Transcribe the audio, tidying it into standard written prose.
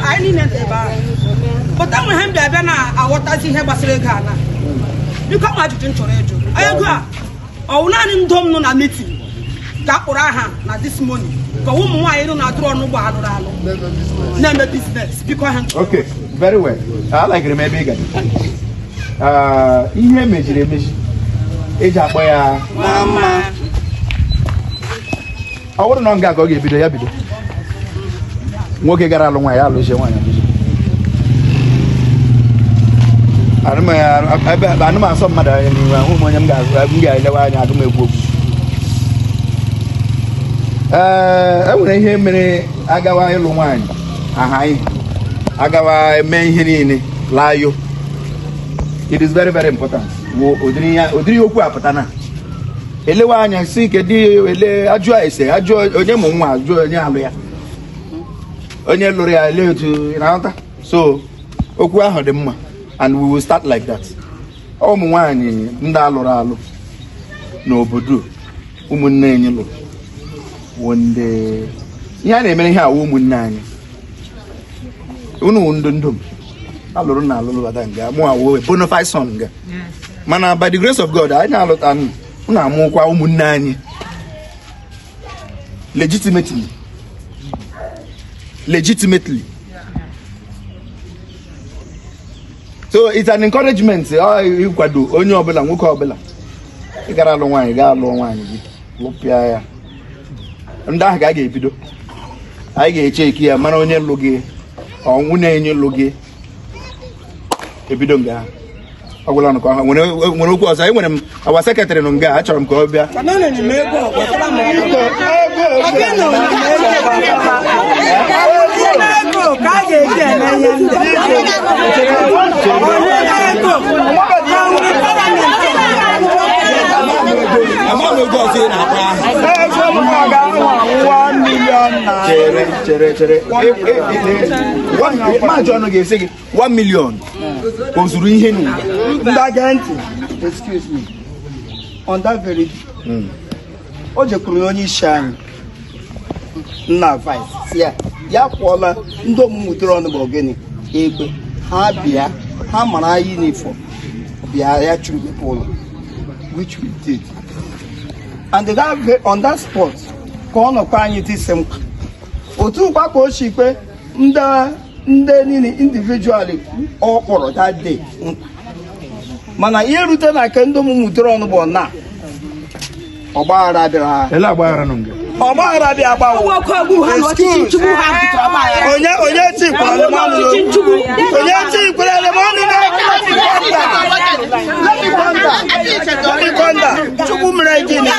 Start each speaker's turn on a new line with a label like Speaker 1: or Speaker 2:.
Speaker 1: I didn't ever. But then when I'm there, I want to see him as a Ghana. You come out to Toronto. I go. Oh, none in Dom no meeting. Tapuraha, not this morning. But woman, I don't know draw no never business. Because
Speaker 2: okay, very well. I like remember again. Image. Eja boya.
Speaker 1: Mama.
Speaker 2: I wouldn't know go give video yabido. Nwoke gara alụ nwa ya alụ nwanyị anụ m asọ mmadụ anya n'ihu ahụ m onye m ga-elewe anya agụ m egwu okwu enwere ihe mere agawa ịlụ nwaanyị aha ihe agawa eme ihe niile layo. It is very very important. Ụdịrị okwu apụta na elewe anya si kedu ele ajụọ ese ajụọ onye mụ nwa ajụọ onye alụ ya onye lụrụ ya ele otu ịnata. So okwu ahụ dị mma and we will start like that. Ụmụ nwaanyị ndị alụrụ alụ n'obodo ụmụnne anyị lụrụ wonde ihe a na-emere ihe awụ ụmụnne anyị unu ndụ alụrụ na alụrụ bata nga mụ awụ bona fide son nga mana by the grace of God anyị na-alụta unu amụkwa ụmụnne anyị legitimately. So it's an encouragement. Ịkwado onye ọbụla nwoke ọbụla ị gara alụ nwaanyị gaa alụ nwaanyị gị lụpịa ya ndị ahụ ka a ga-ebido anyị ga-eche ike ya mara onye lụ gị ọnwụ na-enye lụ gị ebido nga ọgwụla nụ ka ha nwere okwu ọzọ. Enwere m awa sekretarị nụ nga achọrọ m ka ọ bịa chere maji ọnụ ga-esi gị 1 million o zuru ihe
Speaker 3: excuse me on that very o jekwuru onye isi anyị nna vice ya kwụọla ndị omume ọnụ bụ ogene egbe ha bịa ha mara uniform bịa ya chụrụ ụlọ which we did and on that spot ka ọ nọkwa anyị tisi mkpa otu mgbakọ ochikpe ndị niile individually ọ kpọrọ that day mana ihe rute na nke ndị omume ọnụ bụ na ọgbaghara bịara ọgbaghara bịa agbawo onye chikwara chukwu mere gịnị